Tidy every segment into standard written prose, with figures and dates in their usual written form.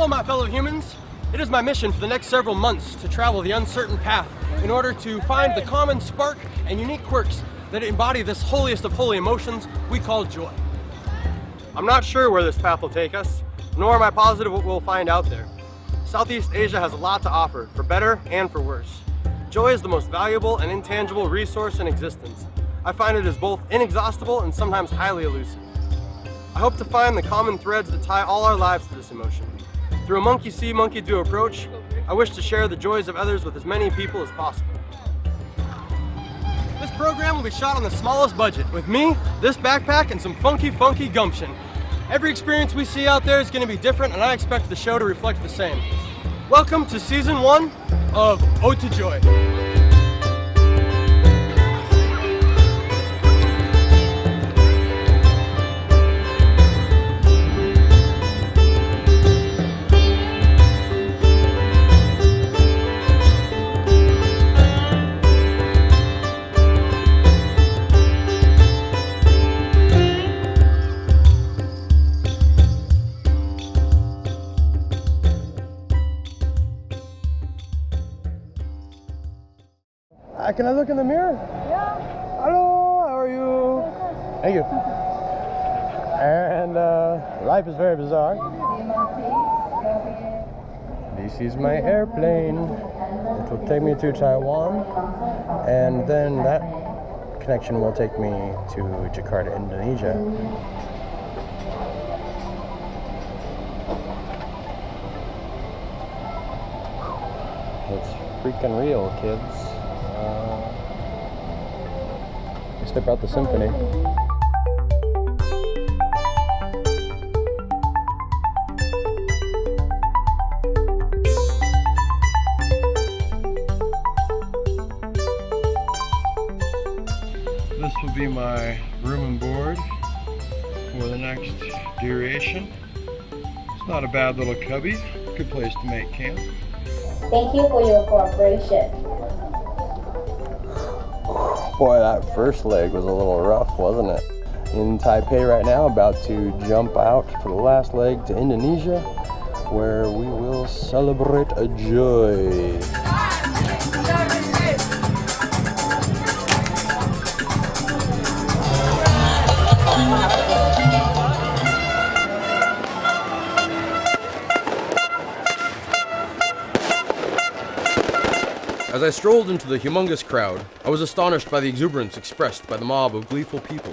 Hello, my fellow humans. It is my mission for the next several months to travel the uncertain path in order to find the common spark and unique quirks that embody this holiest of holy emotions we call joy. I'm not sure where this path will take us, nor am I positive what we'll find out there. Southeast Asia has a lot to offer, for better and for worse. Joy is the most valuable and intangible resource in existence. I find it is both inexhaustible and sometimes highly elusive. I hope to find the common threads that tie all our lives to this emotion. Through a monkey-see, monkey-do approach, I wish to share the joys of others with as many people as possible. This program will be shot on the smallest budget, with me, this backpack, and some funky gumption. Every experience we see out there is going to be different, and I expect the show to reflect the same. Welcome to Season 1 of Ode to Joy. Can I look in the mirror? Yeah. Hello, how are you? Thank you. And life is very bizarre. This is my airplane. It will take me to Taiwan, and then that connection will take me to Jakarta, Indonesia. It's freaking real, kids. Step out the symphony. This will be my room and board for the next duration. It's not a bad little cubby. Good place to make camp. Thank you for your cooperation. Boy, that first leg was a little rough, wasn't it? In Taipei right now, about to jump out for the last leg to Indonesia, where we will celebrate a joy. As I strolled into the humongous crowd, I was astonished by the exuberance expressed by the mob of gleeful people.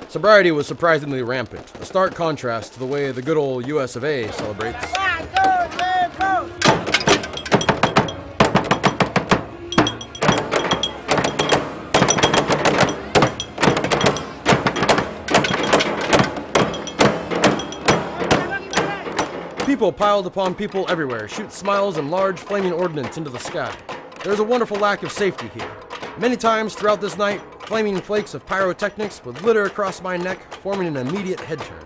Sobriety was surprisingly rampant, a stark contrast to the way the good old US of A celebrates. People piled upon people everywhere, shoot smiles and large flaming ordnance into the sky. There's a wonderful lack of safety here. Many times throughout this night, flaming flakes of pyrotechnics would litter across my neck, forming an immediate head turn.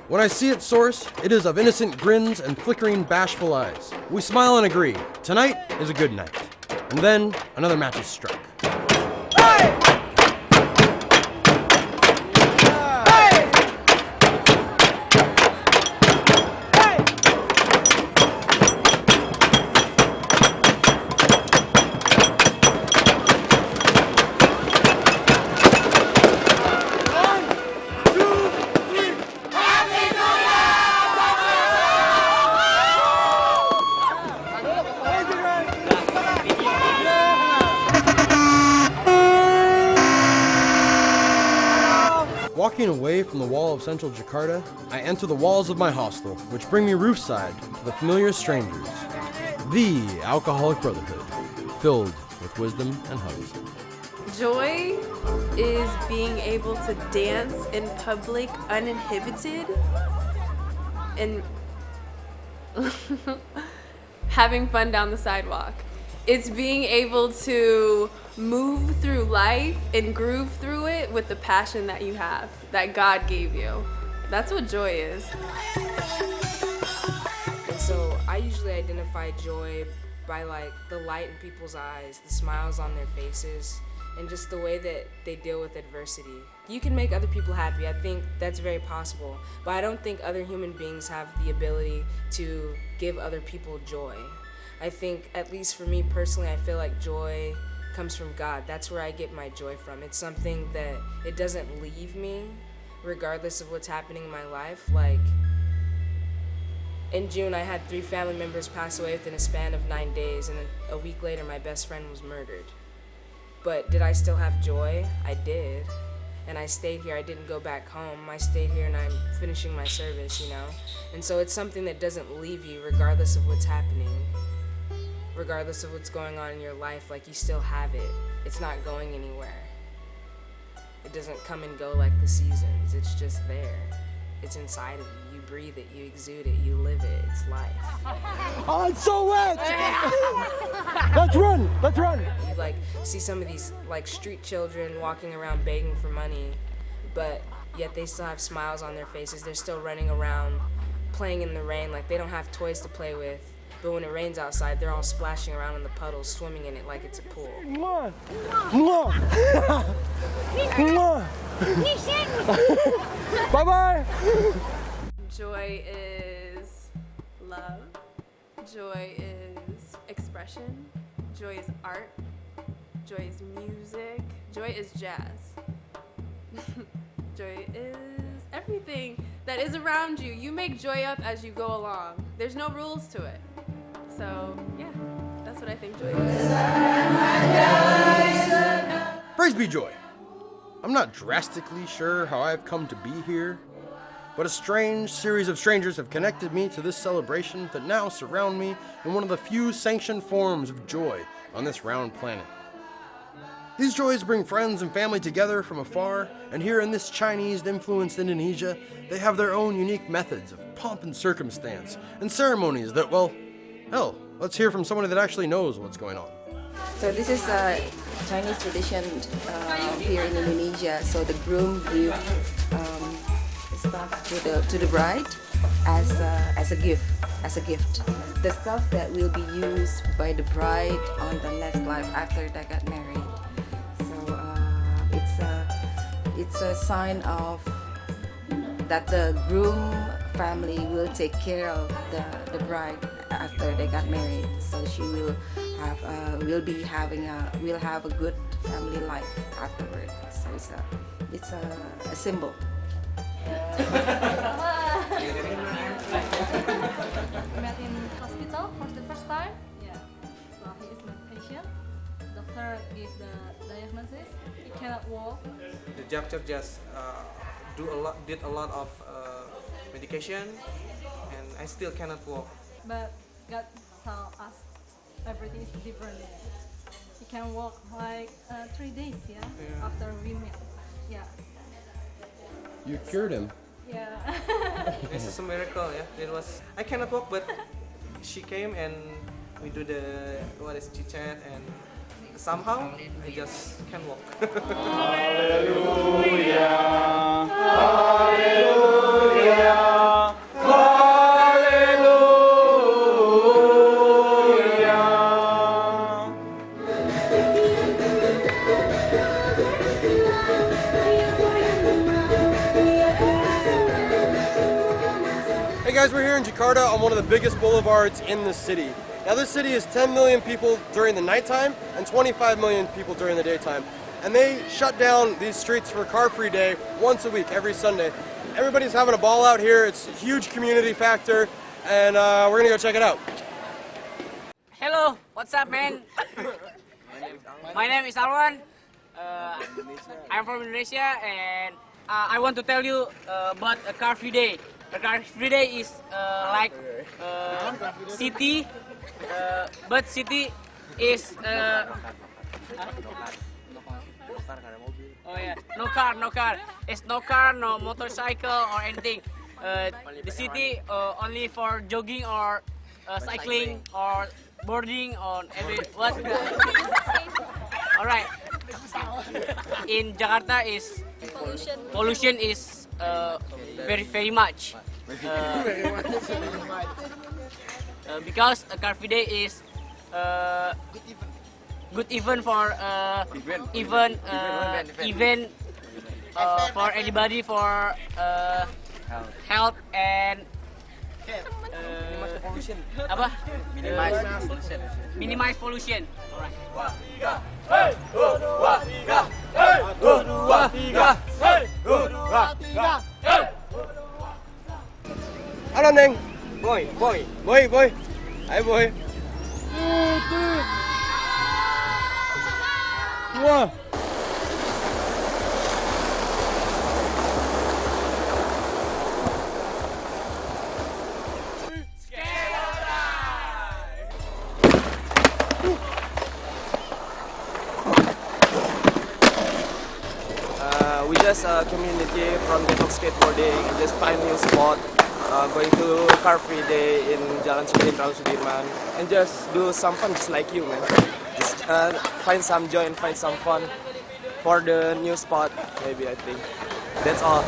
When I see its source, it is of innocent grins and flickering bashful eyes. We smile and agree, tonight is a good night. And then, another match is struck. Hey! Walking away from the wall of central Jakarta, I enter the walls of my hostel, which bring me roofside to the familiar strangers, the Alcoholic Brotherhood, filled with wisdom and hugs. Joy is being able to dance in public uninhibited and having fun down the sidewalk. It's being able to move through life and groove through it with the passion that you have, that God gave you. That's what joy is. And so I usually identify joy by like the light in people's eyes, the smiles on their faces, and just the way that they deal with adversity. You can make other people happy. I think that's very possible, but I don't think other human beings have the ability to give other people joy. I think, at least for me personally, I feel like joy comes from God. That's where I get my joy from. It's something that it doesn't leave me regardless of what's happening in my life. Like, in June, I had 3 family members pass away within a span of 9 days, and then a week later, my best friend was murdered. But did I still have joy? I did. And I stayed here. I didn't go back home. I stayed here and I'm finishing my service, you know? And so it's something that doesn't leave you regardless of what's happening. Regardless of what's going on in your life, like, you still have it. It's not going anywhere. It doesn't come and go like the seasons. It's just there. It's inside of you. You breathe it, you exude it, you live it. It's life. Oh, it's so wet! Let's run! Let's run! You like see some of these like street children walking around begging for money, but yet they still have smiles on their faces. They're still running around, playing in the rain. Like, they don't have toys to play with, but when it rains outside, they're all splashing around in the puddles, swimming in it like it's a pool. Mwah! Mwah! Mwah! Bye-bye! Joy is love. Joy is expression. Joy is art. Joy is music. Joy is jazz. Joy is everything that is around you. You make joy up as you go along. There's no rules to it. So, yeah, that's what I think joy is. Praise be joy. I'm not drastically sure how I've come to be here, but a strange series of strangers have connected me to this celebration that now surround me in one of the few sanctioned forms of joy on this round planet. These joys bring friends and family together from afar, and here in this Chinese-influenced Indonesia, they have their own unique methods of pomp and circumstance and ceremonies that, well, hell, let's hear from someone that actually knows what's going on. So this is a Chinese tradition here in Indonesia. So the groom gives stuff to the bride as a gift. The stuff that will be used by the bride on the next life after they got married. So it's a sign of that the groom family will take care of the bride after they got married. So she will have a good family life afterward. So it's a symbol. Met in hospital for the first time. Yeah. So he is my patient. Doctor gave the diagnosis. He cannot walk. The doctor just did a lot of medication, and I still cannot walk. But God told us everything is different. He can walk like 3 days, yeah, after we met. Yeah. You cured him. Yeah. This is a miracle, yeah. I cannot walk, but she came and we do the chit chat, and somehow I just can walk. Hallelujah. Hallelujah. Hey guys, we're here in Jakarta on one of the biggest boulevards in the city. Now this city is 10 million people during the nighttime and 25 million people during the daytime. And they shut down these streets for car-free day once a week, every Sunday. Everybody's having a ball out here. It's a huge community factor, and we're gonna go check it out. Hello, what's up, man? My name is Alwan. I'm from Indonesia, and I want to tell you about a car-free day. A car-free day is like city, but city is oh yeah, no car. It's no car, no motorcycle or anything. The city only for jogging or cycling or boarding on every what? All right. In Jakarta is pollution is very much. Because a car-free day is good event for event for anybody for health and apa? Minimize pollution. Alright. Halo Neng. Boy. Hai boy. Wah. We just community from Depok skateboarding, just find new spot, going to car free day in Jalan Sudirman, and just do some fun just like you, man. Just find some joy and find some fun for the new spot, maybe I think. That's all.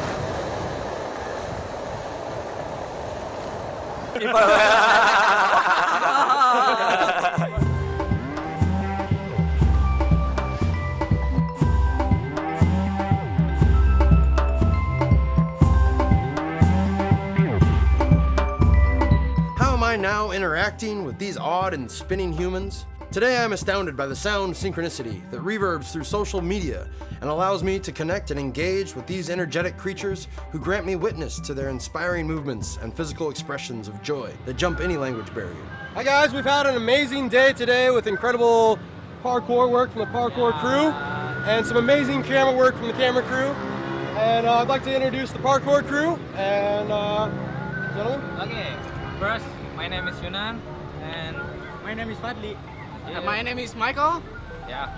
Now interacting with these odd and spinning humans? Today I'm astounded by the sound synchronicity that reverbs through social media and allows me to connect and engage with these energetic creatures who grant me witness to their inspiring movements and physical expressions of joy that jump any language barrier. Hi guys, we've had an amazing day today with incredible parkour work from the parkour crew and some amazing camera work from the camera crew. And I'd like to introduce the parkour crew and gentlemen. Okay, first my name is Yunan and My name is Fadli. and My name is Michael. yeah,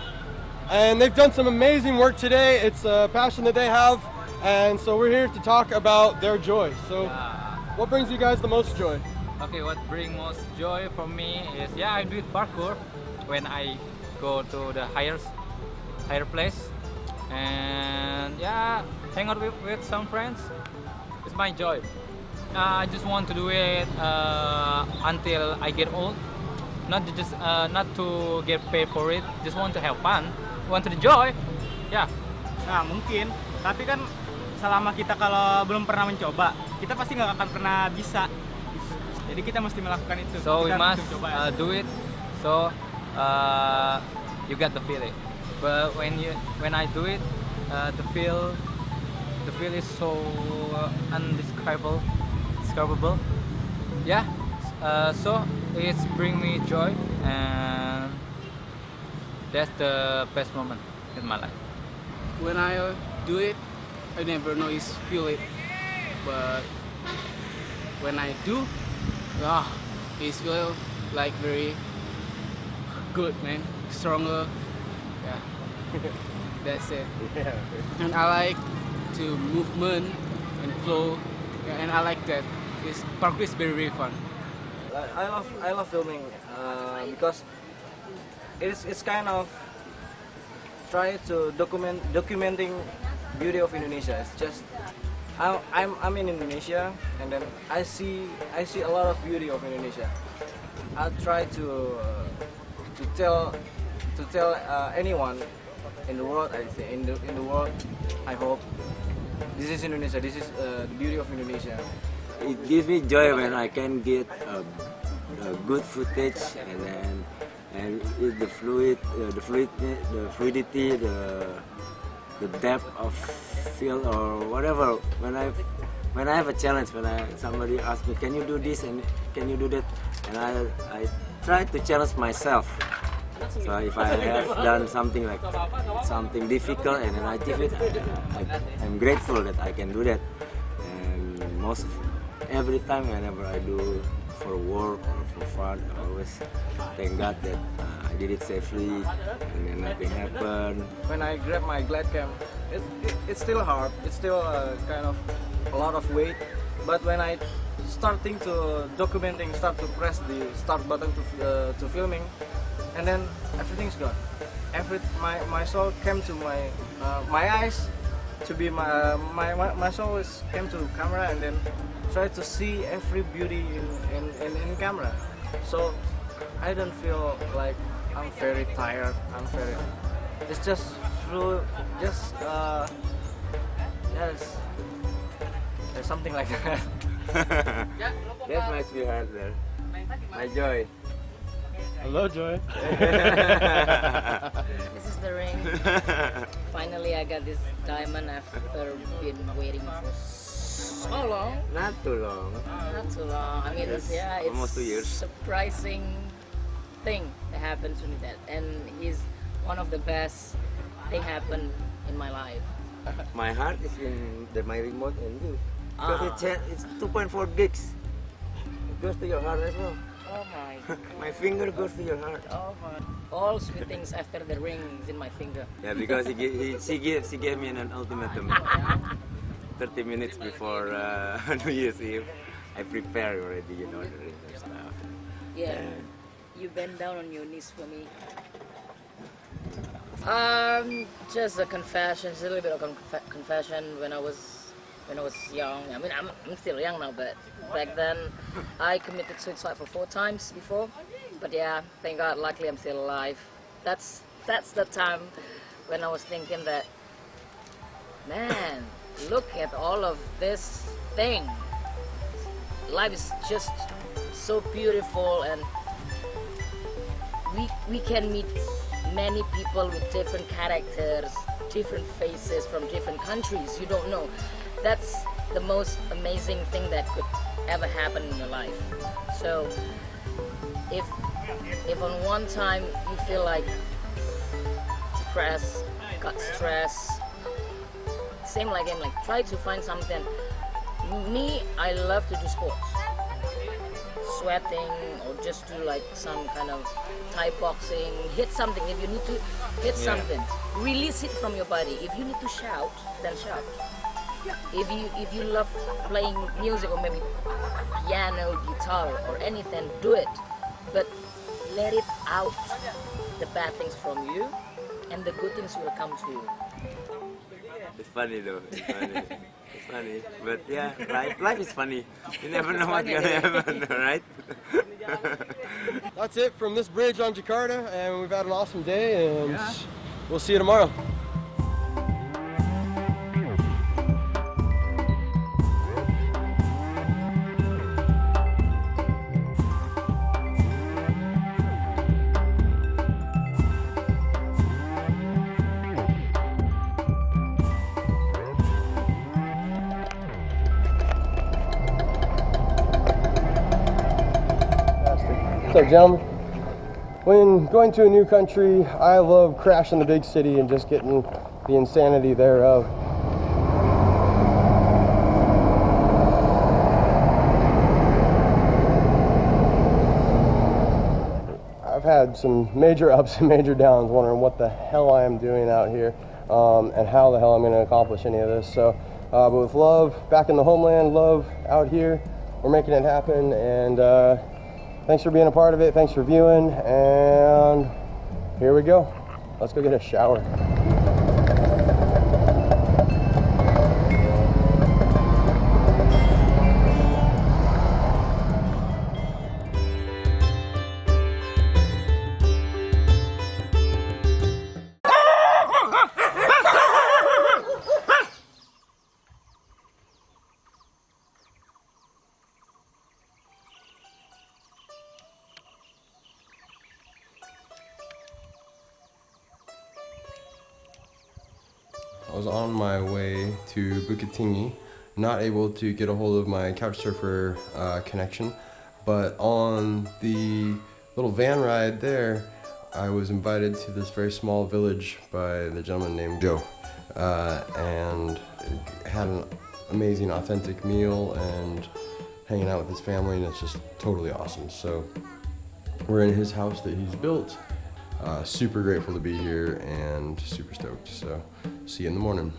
And they've done some amazing work today. It's a passion that they have, and so we're here to talk about their joy. So, what brings you guys the most joy? okay, what brings most joy for me is I do parkour when I go to the higher place and hang out with some friends. It's my joy. I just want to do it until I get old. Not to get paid for it. Just want to have fun. Want to enjoy. Yeah. Nah mungkin, tapi kan selama kita kalau belum pernah mencoba, kita pasti nggak akan pernah bisa. Jadi kita mesti melakukan itu. So we Kita must mesti coba, do it. So you get the feeling. But when I do it, the feel is so undescribable. Yeah. So it's bring me joy, and that's the best moment in my life. When I do it, I never know is feel it, but when I do, it feel like very good, man, stronger. Yeah, that's it. And I like to movement and flow, and I like that. Parkour is very fun. I love filming because it's kind of try to documenting beauty of Indonesia. It's just I'm in Indonesia, and then I see a lot of beauty of Indonesia. I try to tell anyone in the world. I say in the world, I hope this is Indonesia. This is the beauty of Indonesia. It gives me joy when I can get a good footage and the fluidity, the depth of feel or whatever. When I have a challenge, somebody asks me, can you do this and can you do that, and I try to challenge myself. So if I have done something difficult and then I achieve it, I'm grateful that I can do that. And every time whenever I do for work or for fun, I always thank God that I did it safely and then nothing happened. When I grab my glide cam, it's still hard. It's still kind of a lot of weight. But when I starting to documenting, start to press the start button to filming, and then everything's gone. My soul came to my eyes to be my soul came to camera, and then try to see every beauty in camera. So I don't feel like I'm very tired. It's just through, yes, there's something like that. That makes me hard there. My Joy. Hello, Joy. This is the ring. Finally, I got this diamond after been waiting for so long. Not too long. Not too long. I mean, Yes, it's almost 2 years. surprising thing that happened to me. And he's one of the best thing happened in my life. My heart is in my remote and you. Because it's 2.4 gigs. It goes to your heart as well. Oh my God. My finger goes to your heart. Oh my. All sweet things after the ring is in my finger. Yeah, because she gave me an ultimatum. 30 minutes before New Year's Eve, I prepare already, the ring and stuff. Yeah. You bend down on your knees for me. Just a confession, just a little bit of confession. When I was young, I mean, I'm still young now, but back then I committed suicide for 4 times before. But yeah, thank God, luckily I'm still alive. That's the time when I was thinking that, man, look at all of this thing. Life is just so beautiful, and we can meet many people with different characters, different faces from different countries. You don't know. That's the most amazing thing that could ever happen in your life. So if on one time you feel like depressed, got stressed, same like him, like try to find something. Me, I love to do sports. Sweating or just do like some kind of Thai boxing, hit something. If you need to hit something, release it from your body. If you need to shout, then shout. If you love playing music or maybe piano, guitar or anything, do it. But let it out, the bad things from you, and the good things will come to you. It's funny though. It's funny. It's funny. But yeah, life is funny. You never know what's gonna happen, right? That's it from this bridge on Jakarta, and we've had an awesome day, and we'll see you tomorrow. So, gentlemen, when going to a new country, I love crashing the big city and just getting the insanity thereof. I've had some major ups and major downs, wondering what the hell I am doing out here and how the hell I'm going to accomplish any of this. So, but with love back in the homeland, love out here, we're making it happen, and thanks for being a part of it. Thanks for viewing, and here we go. Let's go get a shower. I was on my way to Bukit Tinggi, not able to get a hold of my Couchsurfer connection, but on the little van ride there, I was invited to this very small village by the gentleman named Joe, and had an amazing, authentic meal and hanging out with his family, and it's just totally awesome. So we're in his house that he's built. Super grateful to be here and super stoked. So, see you in the morning.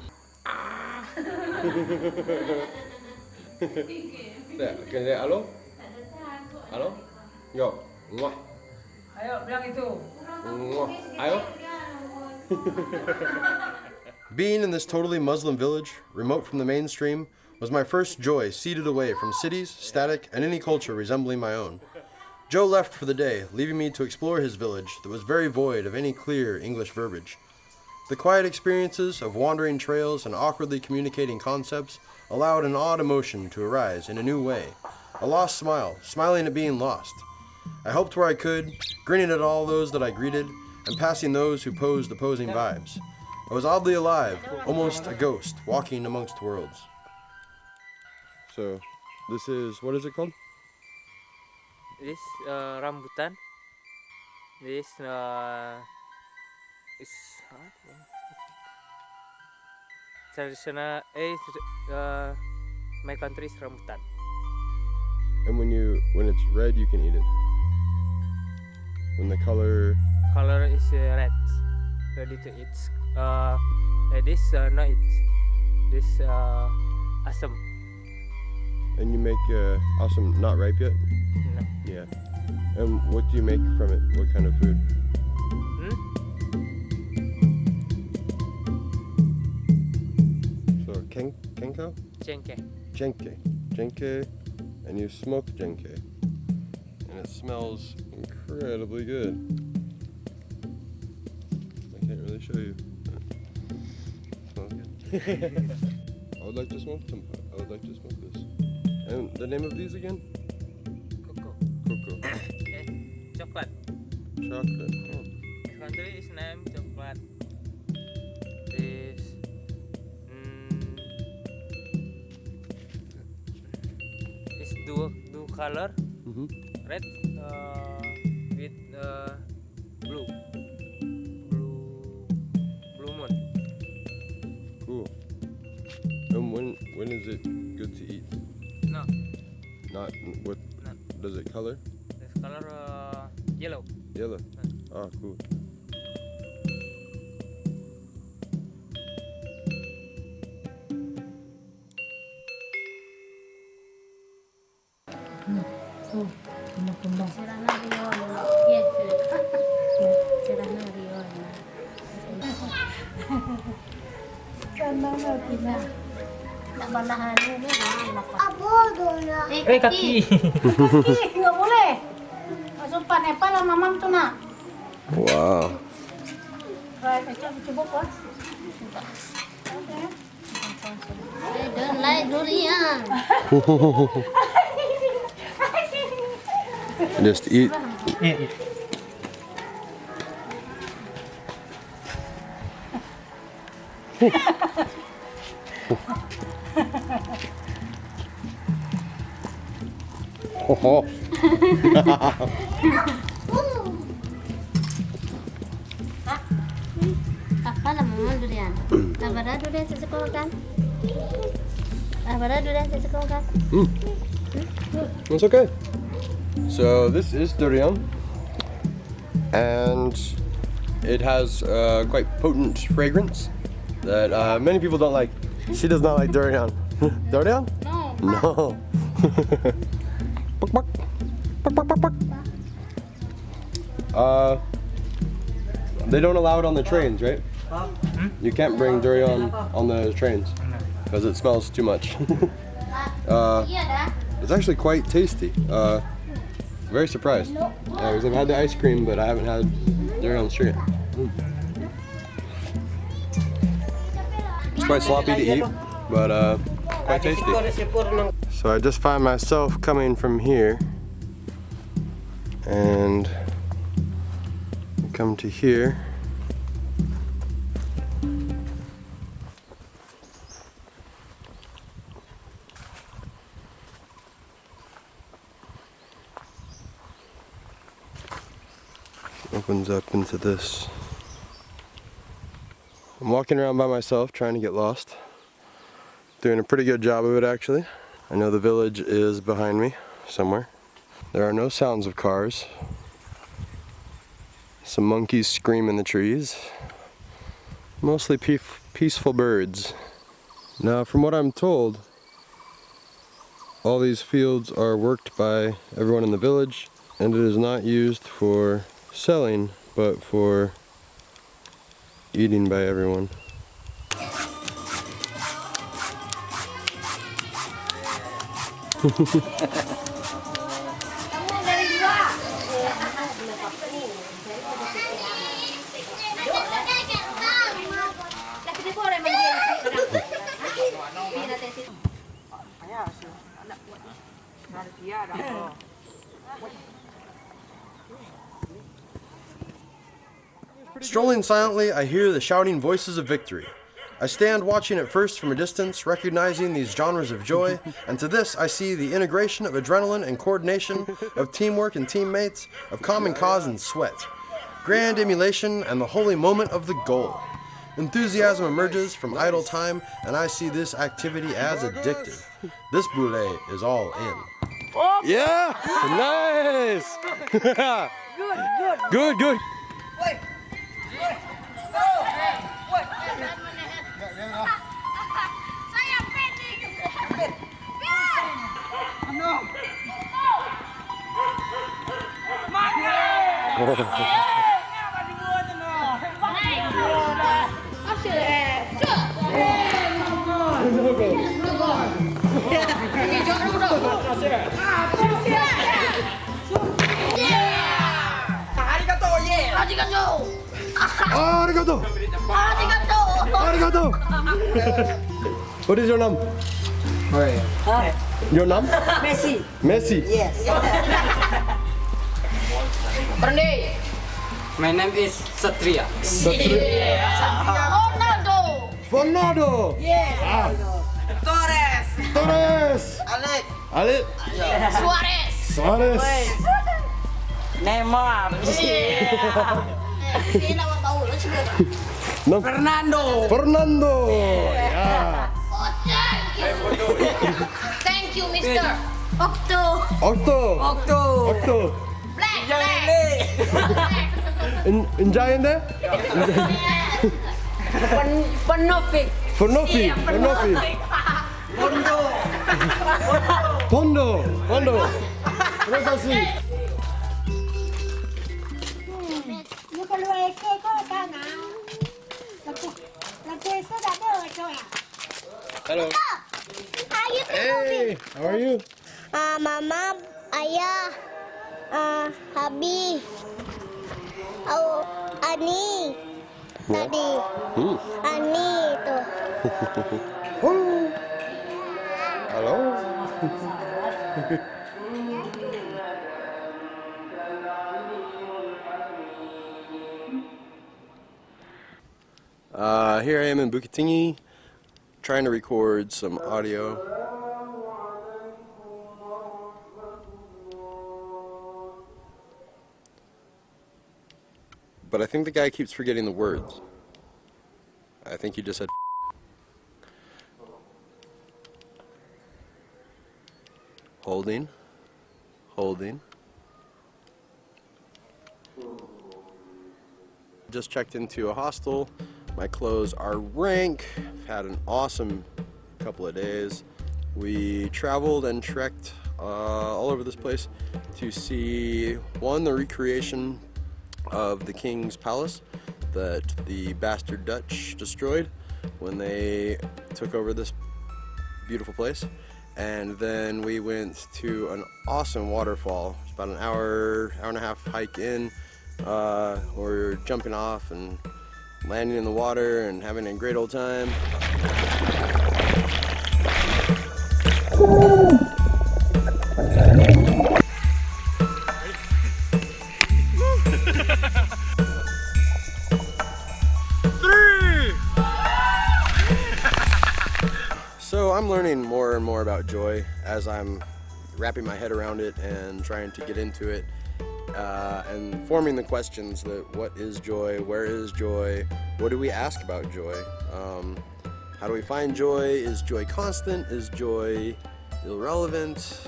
Halo? Halo? Yo. Mwah. Ayo, bilang itu. Mwah. Ayo. Being in this totally Muslim village, remote from the mainstream, was my first joy, seated away from cities, static, and any culture resembling my own. Joe left for the day, leaving me to explore his village that was very void of any clear English verbiage. The quiet experiences of wandering trails and awkwardly communicating concepts allowed an odd emotion to arise in a new way. A lost smile, smiling at being lost. I helped where I could, grinning at all those that I greeted, and passing those who posed opposing vibes. I was oddly alive, almost a ghost, walking amongst worlds. So, this is, what is it called? This rambutan. This is traditional. My country is rambutan. And when it's red, you can eat it. When the color is red, ready to eat. This not eat. This asam. And you make awesome, not ripe yet? No. Yeah. And what do you make from it? What kind of food? So kenko? Jenke. Jenke. And you smoke jenke. And it smells incredibly good. I can't really show you. Smells good. I would like to smoke some. I would like to smoke this. And the name of these again? Cocoa. Chocolate. Chocolate. Oh. Country is named chocolate. This is dual color. Red with blue moon. Cool. And when is it good to eat? No. Not what? No. Does it color? This color yellow. Yellow. Ah, cool. Kaki. Nggak boleh. Sumpah Nepal lah mamam tuh nak. Wow. Coba kok. Don't like durian. Just eat. Oh. Apa nama durian? Abada durian sesekolkan. Abada durian sesekolkan. It's okay. So this is durian, and it has quite potent fragrance that many people don't like. She does not like durian. Durian? No. No. They don't allow it on the trains, right? You can't bring durian on the trains because it smells too much. It's actually quite tasty. Very surprised. Because I've had the ice cream, but I haven't had durian straight. It's quite sloppy to eat, but quite tasty. So I just find myself coming from here and come to here. Opens up into this. I'm walking around by myself trying to get lost. Doing a pretty good job of it actually. I know the village is behind me somewhere. There are no sounds of cars. Some monkeys scream in the trees. Mostly peaceful birds. Now from what I'm told, all these fields are worked by everyone in the village and it is not used for selling, but for eating by everyone. Strolling silently, I hear the shouting voices of victory. I stand watching at first from a distance, recognizing these genres of joy, and to this I see the integration of adrenaline and coordination, of teamwork and teammates, of common cause and sweat, grand emulation, and the holy moment of the goal. Enthusiasm emerges from idle time, and I see this activity as addictive. This boule is all in. Yeah! Nice! Good, good. Arigato! Arigato! What is your name? Your name? Messi. Messi. Yes. My name is Satria. Ronaldo. Ronaldo. Yes. Torres. Alec. Suarez. Neymar. No. Fernando. Yeah. Thank you, Mr. Octo. Black. Enjoying there? Penofi. Pondo. Terima kasih. Hello. Hey, how are you? Mama, ayah, Habi, Ani, tadi, Ani itu. Hello. Here I am in Bukittinggi, trying to record some audio. But I think the guy keeps forgetting the words. I think he just said holding. Just checked into a hostel. My clothes are rank. I've had an awesome couple of days. We traveled and trekked all over this place to see, one, the recreation of the King's Palace that the bastard Dutch destroyed when they took over this beautiful place. And then we went to an awesome waterfall. It's about an hour and a half hike in. We're jumping off and landing in the water and having a great old time. So I'm learning more and more about joy as I'm wrapping my head around it and trying to get into it. And forming the questions that what is joy, where is joy, what do we ask about joy, how do we find joy, is joy constant, is joy irrelevant,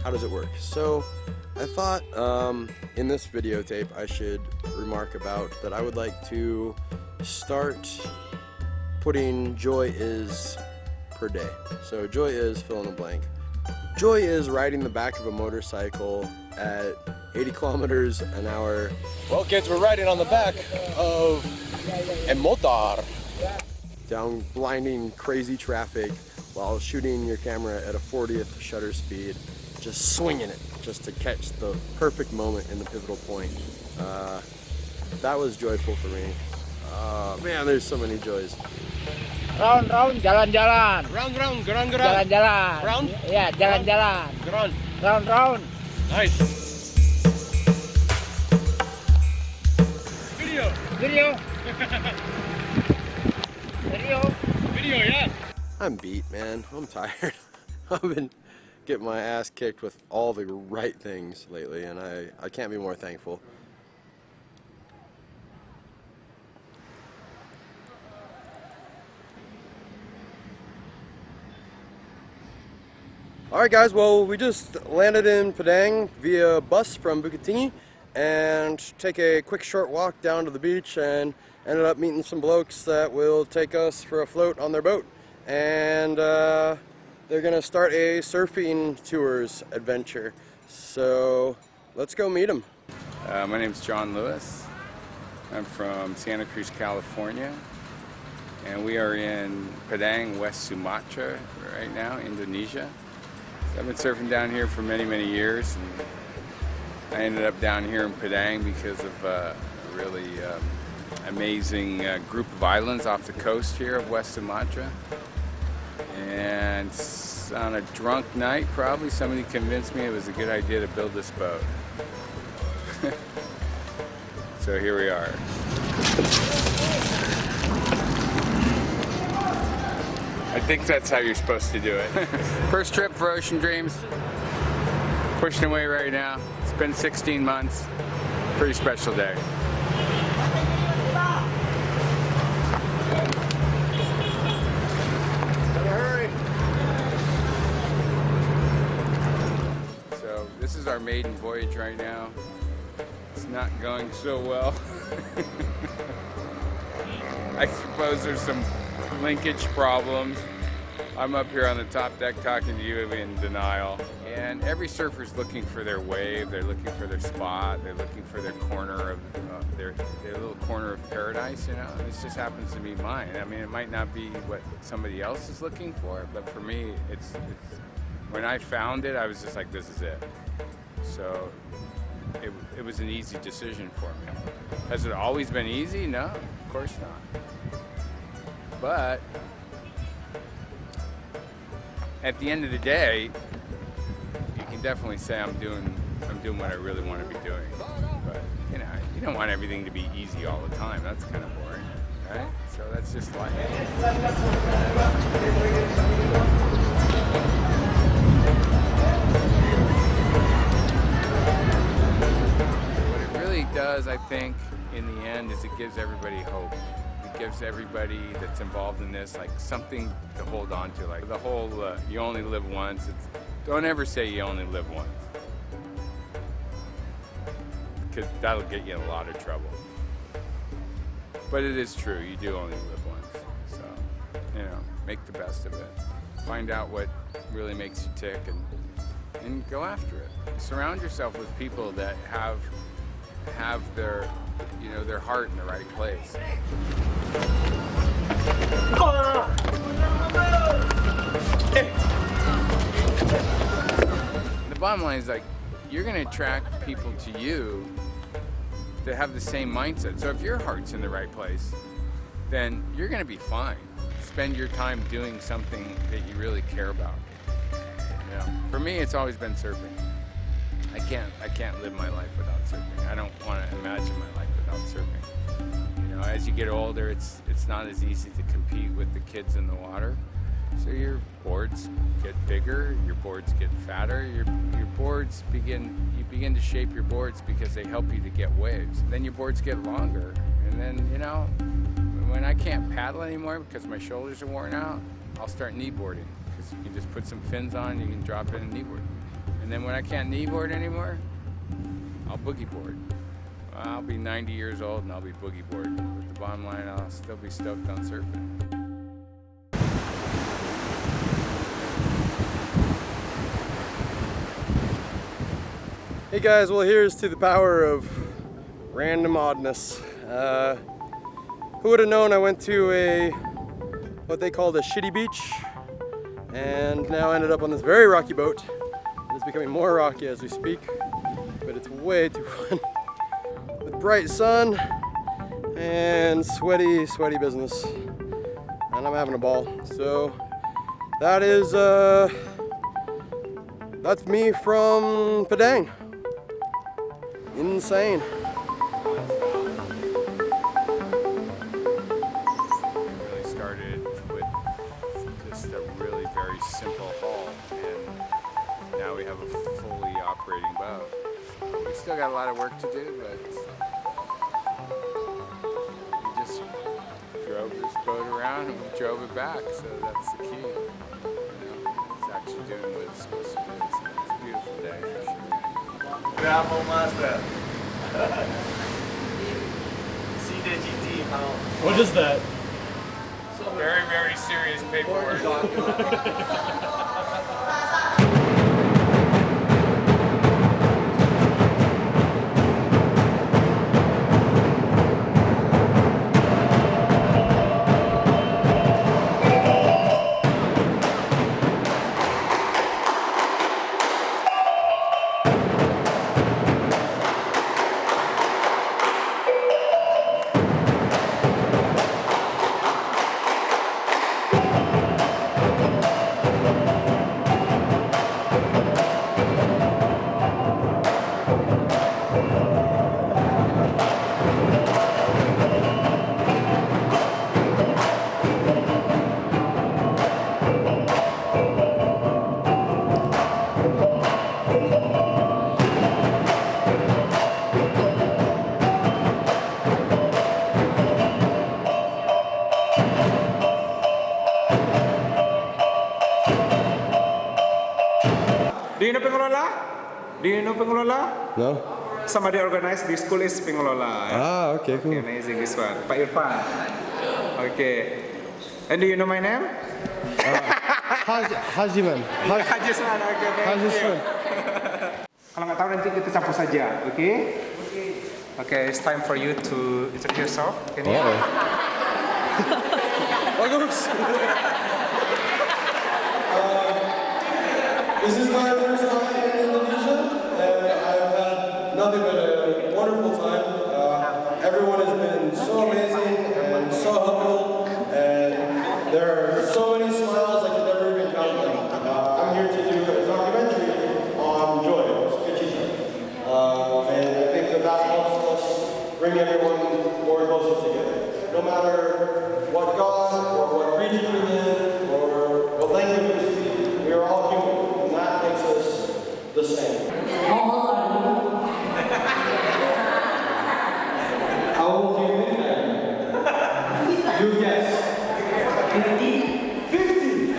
how does it work? So I thought in this videotape I should remark about that I would like to start putting joy is per day. So joy is fill in the blank. Joy is riding the back of a motorcycle at 80 kilometers an hour. Well, kids, we're riding on the back of a motor down blinding, crazy traffic while shooting your camera at a 40th shutter speed, just swinging it. just to catch the perfect moment in the pivotal point. That was joyful for me. Man, there's so many joys. Round, jalan-jalan. Round, geran. Jalan-jalan. Round? Ya, jalan-jalan. Geran. Round. Nice. Video, yeah. I'm beat, man. I'm tired. I've been getting my ass kicked with all the right things lately, and I can't be more thankful. Alright guys, well we just landed in Padang via bus from Bukit and take a quick short walk down to the beach and ended up meeting some blokes that will take us for a float on their boat. And they're gonna start a surfing tours adventure. So let's go meet them. My name's John Lewis. I'm from Santa Cruz, California. And we are in Padang, West Sumatra right now, Indonesia. I've been surfing down here for many, many years, and I ended up down here in Padang because of a really amazing group of islands off the coast here of West Sumatra. And on a drunk night, probably, somebody convinced me it was a good idea to build this boat. So here we are. I think that's how you're supposed to do it. First trip for Ocean Dreams. Pushing away right now. It's been 16 months. Pretty special day. Hurry. So this is our maiden voyage right now. It's not going so well. I suppose there's some linkage problems. I'm up here on the top deck talking to you in denial. And every surfer's looking for their wave, they're looking for their spot, they're looking for their corner of their little corner of paradise, you know. And this just happens to be mine. I mean, it might not be what somebody else is looking for, but for me, it's when I found it, I was just like, this is it. So it was an easy decision for me. Has it always been easy? No, of course not. But at the end of the day, you can definitely say I'm doing what I really want to be doing. But you know, you don't want everything to be easy all the time. That's kind of boring, right? So that's just life. What it really does, I think, in the end, is it gives everybody hope. It gives everybody that's involved in this like something to hold on to. Like the whole you only live once. Don't ever say you only live once, because that'll get you in a lot of trouble. But it is true, you do only live once. So, you know, make the best of it. Find out what really makes you tick and go after it. Surround yourself with people that have their, you know, their heart in the right place. The bottom line is, like, you're going to attract people to you that have the same mindset. So if your heart's in the right place, then you're going to be fine. Spend your time doing something that you really care about. You know, for me, it's always been surfing. I can't live my life without surfing. I don't want to imagine my life without surfing. You know, as you get older, it's not as easy to compete with the kids in the water. So your boards get bigger, your boards get fatter, your boards you begin to shape your boards because they help you to get waves. Then your boards get longer, and then, you know, when I can't paddle anymore because my shoulders are worn out, I'll start kneeboarding, because you can just put some fins on, you can drop in and kneeboard. And then when I can't kneeboard anymore, I'll boogie board. I'll be 90 years old and I'll be boogie boarding. But the bottom line, I'll still be stoked on surfing. Hey guys, well here's to the power of random oddness. Who would have known I went to what they called a shitty beach, and now ended up on this very rocky boat. It's becoming more rocky as we speak, but it's way too fun. With bright sun and sweaty business. And I'm having a ball. So that is, that's me from Padang. Insane. Really started with just a really very simple hull, and now we have a fully operating boat. So we still got a lot of work to do, but we just drove this boat around and we drove it back, so that's the key. You know, it's actually doing what it's supposed to do. So it's a beautiful day for sure. Bravo Master. See the GT how. What is that? Very, very serious paperwork. Do you know pengelola? Do you know pengelola? No? Somebody organized this school is pengelola. Ah, okay, cool. Okay, amazing this one. Pak Irfan. Okay. And do you know my name? Hajiman. Hajisman. Okay, thank you. Kalau nggak tahu nanti kita campur saja, okay? Okay, it's time for you to introduce yourself. Can you? Bagus. This is my first time in Indonesia, and I've had nothing but a wonderful time. Everyone has been so amazing and so helpful, and there are so many smiles I can never even count them. I'm here to do a documentary on joy, and I think that helps us bring everyone more closer together. No matter what God or what region we live or what language we speak, we are all human. That makes us the same. How old do you think I am? You guess. 50? 50!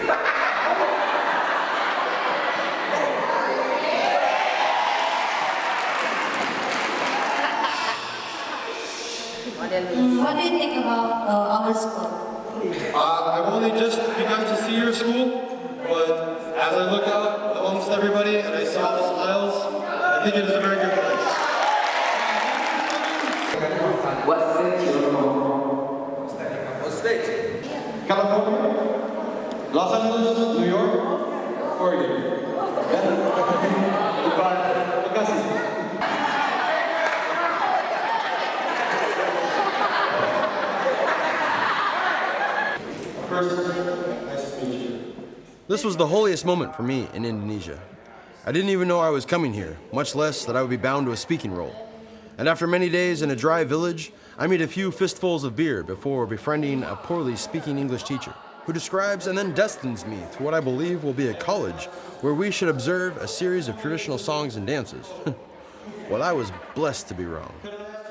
What do you think about our school? I've only just begun to see your school, but as I look out amongst everybody and I see all the smiles, I think it is a very good place. What state you from? What state? California, Los Angeles, New York, Oregon. Terima kasih. First, nice to meet you. This was the holiest moment for me in Indonesia. I didn't even know I was coming here, much less that I would be bound to a speaking role. And after many days in a dry village, I made a few fistfuls of beer before befriending a poorly speaking English teacher, who describes and then destines me to what I believe will be a college where we should observe a series of traditional songs and dances. Well, I was blessed to be wrong.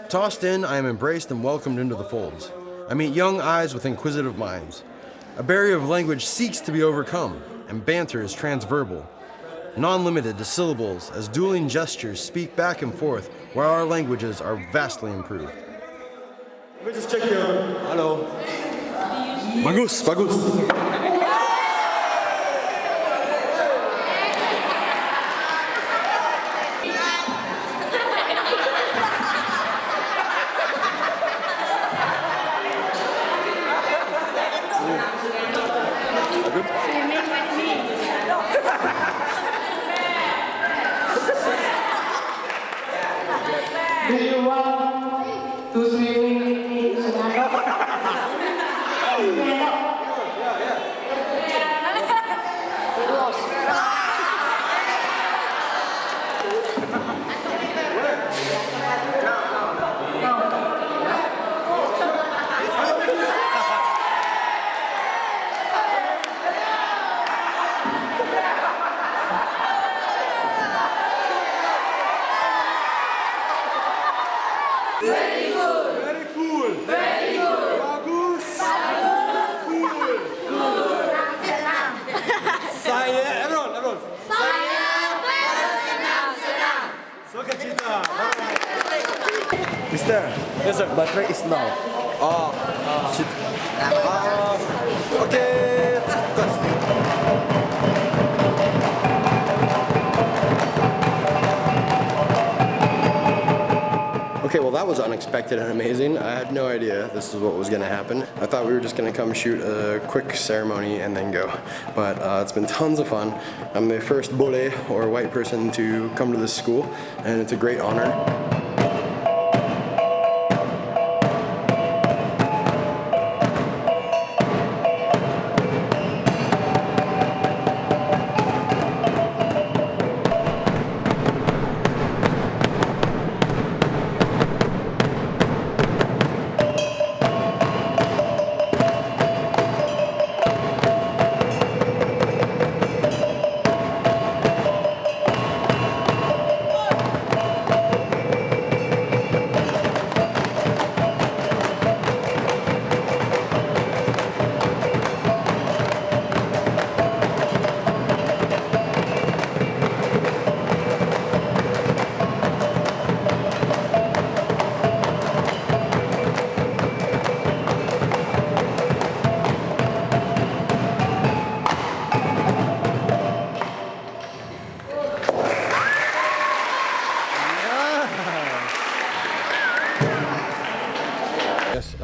Tossed in, I am embraced and welcomed into the folds. I meet young eyes with inquisitive minds. A barrier of language seeks to be overcome, and banter is transverbal, non-limited to syllables as dueling gestures speak back and forth where our languages are vastly improved. Let me just check you. Hello. Bagus, bagus. Do you want to swimming? Very good. Very cool. Very good. Bagus. Cool. Saya, everyone. Saya bersenang-senang. Sukacita. Mister, yes sir. Baterai is now. Shit. Okay. Okay, well that was unexpected and amazing. I had no idea this is what was going to happen. I thought we were just going to come shoot a quick ceremony and then go. But it's been tons of fun. I'm the first bole, or white person, to come to this school, and it's a great honor. Yes.